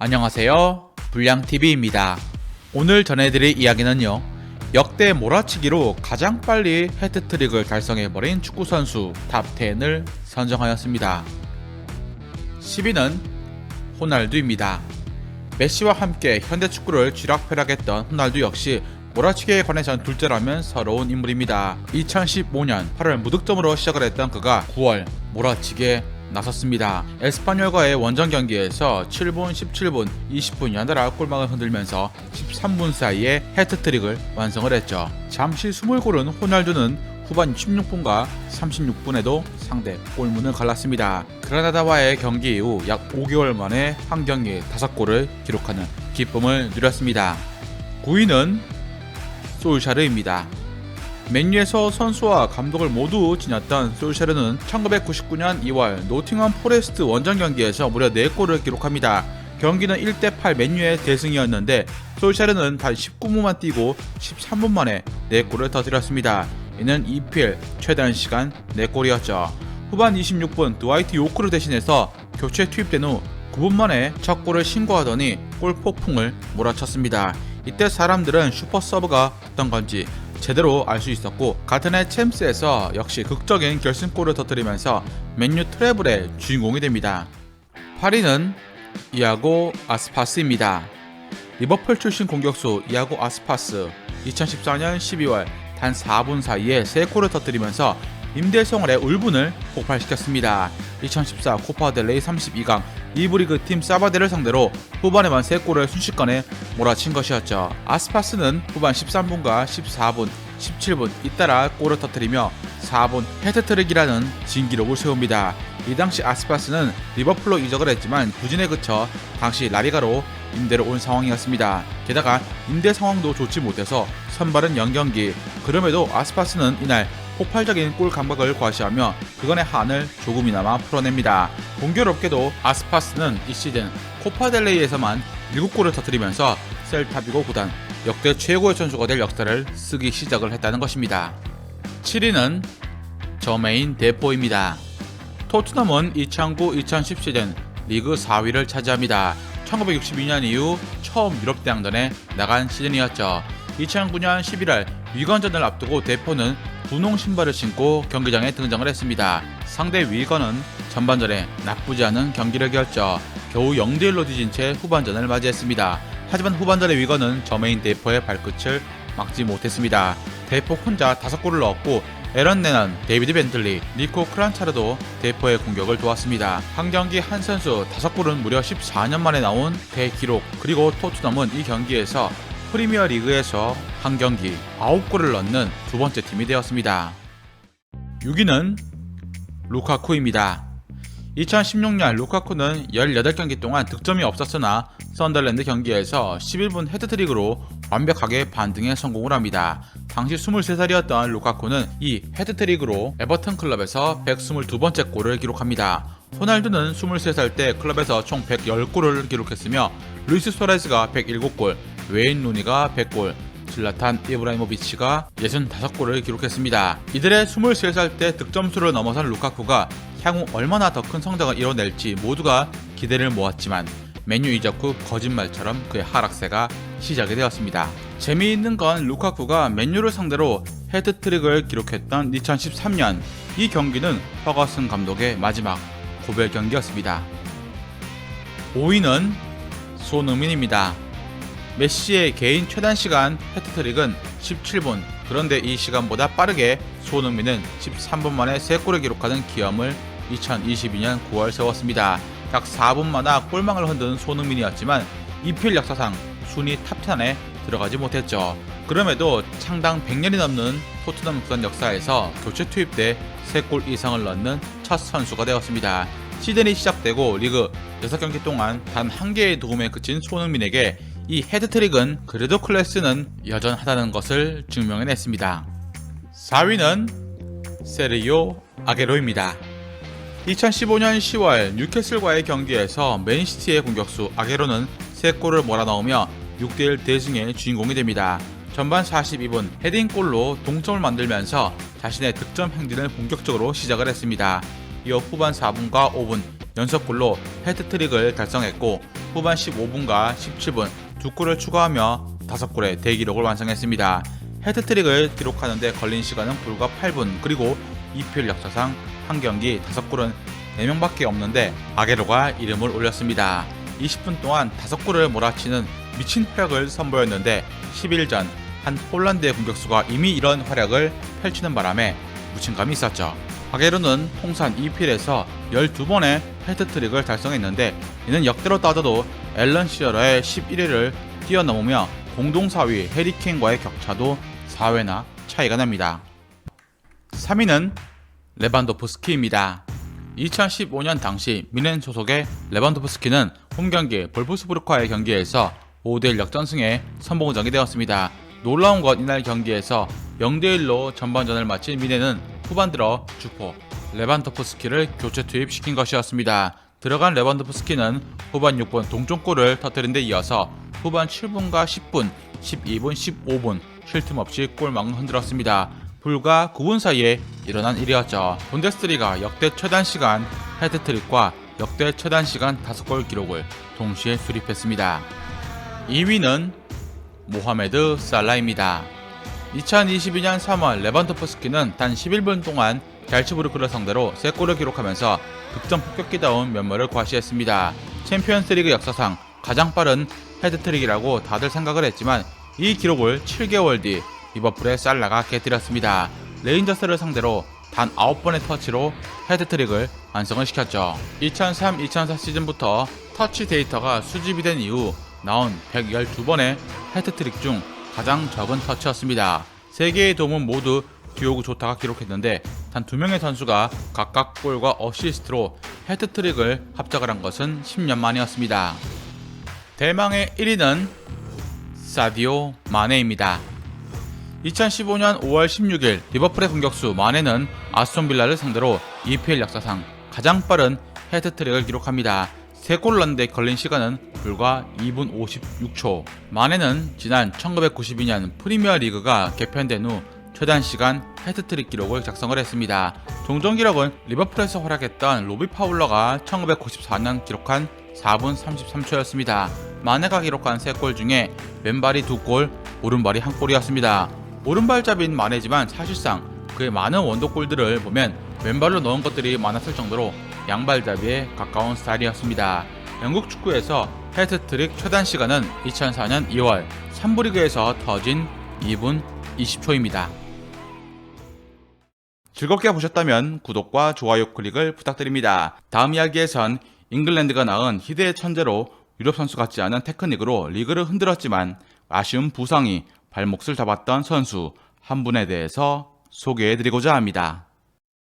안녕하세요, 불량TV입니다. 오늘 전해드릴 이야기는요, 역대 몰아치기로 가장 빨리 해트트릭을 달성해버린 축구선수 탑10을 선정하였습니다. 10위는 호날두입니다. 메시와 함께 현대축구를 쥐락펴락했던 호날두 역시 몰아치기에 관해선 둘째라면 서러운 인물입니다. 2015년 8월 무득점으로 시작을 했던 그가 9월 몰아치기에 나섰습니다. 에스파뇰과의 원정 경기에서 7분, 17분, 20분 연달아 골망을 흔들면서 13분 사이에 해트트릭을 완성을 했죠. 잠시 숨을 고른 호날두는 후반 16분과 36분에도 상대 골문을 갈랐습니다. 그라나다와의 경기 이후 약 5개월 만에 한 경기에 5골을 기록하는 기쁨을 누렸습니다. 9위는 솔샤르입니다. 맨유에서 선수와 감독을 모두 지녔던 솔샤르는 1999년 2월 노팅엄 포레스트 원정 경기에서 무려 4골을 기록합니다. 경기는 1대8 맨유의 대승이었는데 솔샤르는 단 19분만 뛰고 13분 만에 4골을 터뜨렸습니다. 이는 EPL 최단 시간 4골이었죠. 후반 26분 드와이트 요크를 대신해서 교체 투입된 후 9분 만에 첫 골을 신고하더니 골 폭풍을 몰아쳤습니다. 이때 사람들은 슈퍼 서브가 어떤 건지 제대로 알 수 있었고, 같은 해 챔스에서 역시 극적인 결승골을 터뜨리면서 맨유 트래블의 주인공이 됩니다. 8위는 이아고 아스파스입니다. 리버풀 출신 공격수 이아고 아스파스 2014년 12월 단 4분 사이에 3골을 터뜨리면서 임대생활의 울분을 폭발시켰습니다. 2014 코파델레이 32강 2부 리그 팀 사바데를 상대로 후반에만 3골을 순식간에 몰아친 것이었죠. 아스파스는 후반 13분과 14분, 17분 잇따라 골을 터뜨리며 4분 해트트릭이라는 진기록을 세웁니다. 이 당시 아스파스는 리버풀로 이적을 했지만 부진에 그쳐 당시 라리가로 임대로 온 상황이었습니다. 게다가 임대 상황도 좋지 못해서 선발은 0경기. 그럼에도 아스파스는 이날 폭발적인 골 감각을 과시하며 그간의 한을 조금이나마 풀어냅니다. 공교롭게도 아스파스는 이 시즌 코파델레이에서만 7골을 터뜨리면서 셀타비고 구단 역대 최고의 선수가 될 역사를 쓰기 시작을 했다는 것입니다. 7위는 저메인 데포입니다. 토트넘은 2009-2010 시즌 리그 4위를 차지합니다. 1962년 이후 처음 유럽 대항전에 나간 시즌이었죠. 2009년 11월 위건전을 앞두고 데포는 분홍 신발을 신고 경기장에 등장을 했습니다. 상대 위건은 전반전에 나쁘지 않은 경기력이었죠. 겨우 0대1로 뒤진 채 후반전을 맞이했습니다. 하지만 후반전의 위건은 저메인 데포의 발끝을 막지 못했습니다. 데포 혼자 5골을 넣었고 에런 레넌, 데이비드 벤틀리, 니코 크란차르도 데포의 공격을 도왔습니다. 한 경기 한 선수 5골은 무려 14년 만에 나온 대기록. 그리고 토트넘은 이 경기에서 프리미어 리그에서 한 경기 9골을 넣는 두 번째 팀이 되었습니다. 6위는 루카쿠입니다. 2016년 루카쿠는 18경기 동안 득점이 없었으나 썬더랜드 경기에서 11분 헤드트릭으로 완벽하게 반등에 성공을 합니다. 당시 23살이었던 루카쿠는 이 헤드트릭으로 에버턴 클럽에서 122번째 골을 기록합니다. 호날두는 23살 때 클럽에서 총 110골을 기록했으며 루이스 수아레스가 107골, 웨인 루니가 100골, 질라탄 이브라히모비치가 65골을 기록했습니다. 이들의 23살 때 득점수를 넘어선 루카쿠가 향후 얼마나 더 큰 성장을 이뤄낼지 모두가 기대를 모았지만 맨유 이적 후 거짓말처럼 그의 하락세가 시작이 되었습니다. 재미있는 건 루카쿠가 맨유를 상대로 헤드트릭을 기록했던 2013년, 이 경기는 퍼거슨 감독의 마지막 고별 경기였습니다. 5위는 손흥민입니다. 메시의 개인 최단 시간 해트트릭은 17분. 그런데 이 시간보다 빠르게 손흥민은 13분 만에 3골을 기록하는 기염을 2022년 9월 세웠습니다. 약 4분마다 골망을 흔든 손흥민이었지만 EPL 역사상 순위 탑10에 들어가지 못했죠. 그럼에도 창당 100년이 넘는 토트넘 구단 역사에서 교체 투입돼 3골 이상을 넣는 첫 선수가 되었습니다. 시즌이 시작되고 리그 6경기 동안 단 1개의 도움에 그친 손흥민에게 이 헤드트릭은 그래도 클래스는 여전하다는 것을 증명해냈습니다. 4위는 세르히오 아게로입니다. 2015년 10월 뉴캐슬과의 경기에서 맨시티의 공격수 아게로는 3골을 몰아넣으며 6대1 대승의 주인공이 됩니다. 전반 42분 헤딩골로 동점을 만들면서 자신의 득점 행진을 본격적으로 시작을 했습니다. 이어 후반 4분과 5분 연속골로 해트트릭을 달성했고 후반 15분과 17분 2골을 추가하며 5골의 대기록을 완성했습니다. 해트트릭을 기록하는데 걸린 시간은 불과 8분, 그리고 EPL 역사상 한 경기 5골은 4명밖에 없는데 아게로가 이름을 올렸습니다. 20분 동안 5골을 몰아치는 미친 활약을 선보였는데 10일 전 한 폴란드의 공격수가 이미 이런 활약을 펼치는 바람에 무침감이 있었죠. 아게로는 통산 EPL에서 12번의 해트트릭을 달성했는데 이는 역대로 따져도 앨런 시어러의 11회를 뛰어넘으며 공동 4위 해리케인과의 격차도 4회나 차이가 납니다. 3위는 레반도프스키입니다. 2015년 당시 미넨 소속의 레반도프스키는 홈경기 볼프스부르크와의 경기에서 5대1 역전승에 선봉적이 되었습니다. 놀라운 건 이날 경기에서 0대1로 전반전을 마친 미넨은 후반 들어 주포 레반도프스키를 교체 투입시킨 것이었습니다. 들어간 레반도프스키는 후반 6분 동점골을 터뜨린 데 이어서 후반 7분과 10분, 12분, 15분 쉴 틈 없이 골망을 흔들었습니다. 불과 9분 사이에 일어난 일이었죠. 분데스리가 역대 최단시간 해트트릭과 역대 최단시간 5골 기록을 동시에 수립했습니다. 2위는 모하메드 살라입니다. 2022년 3월 레반도프스키는 단 11분 동안 잘츠부르크를 상대로 3골을 기록하면서 득점 폭격기다운 면모를 과시했습니다. 챔피언스리그 역사상 가장 빠른 헤드트릭이라고 다들 생각을 했지만 이 기록을 7개월 뒤 리버풀의 살라가 깨뜨렸습니다. 레인저스를 상대로 단 9번의 터치로 헤드트릭을 완성을 시켰죠. 2003-2004 시즌부터 터치 데이터가 수집이 된 이후 나온 112번의 헤트트릭 중 가장 적은 터치였습니다. 3개의 도움은 모두 디오고 조타가 기록했는데 단 2명의 선수가 각각 골과 어시스트로 헤트트릭을 합작을 한 것은 10년 만이었습니다. 대망의 1위는 사디오 마네입니다. 2015년 5월 16일 리버풀의 공격수 마네는 아스톤빌라를 상대로 EPL 역사상 가장 빠른 헤트트릭을 기록합니다. 3골을 넣는데 걸린 시간은 불과 2분 56초. 마네는 지난 1992년 프리미어리그가 개편된 후 최단시간 헤트트릭 기록을 작성을 했습니다. 종전 기록은 리버풀에서 활약했던 로비 파울러가 1994년 기록한 4분 33초였습니다. 마네가 기록한 3골 중에 왼발이 2골, 오른발이 1골이었습니다. 오른발잡이인 마네지만 사실상 그의 많은 원더골들을 보면 왼발로 넣은 것들이 많았을 정도로 양발잡이에 가까운 스타일이었습니다. 영국 축구에서 헤트트릭 최단 시간은 2004년 2월 3부 리그에서 터진 2분 20초입니다. 즐겁게 보셨다면 구독과 좋아요 클릭을 부탁드립니다. 다음 이야기에선 잉글랜드가 낳은 희대의 천재로 유럽 선수 같지 않은 테크닉으로 리그를 흔들었지만 아쉬운 부상이 발목을 잡았던 선수 한 분에 대해서 소개해드리고자 합니다.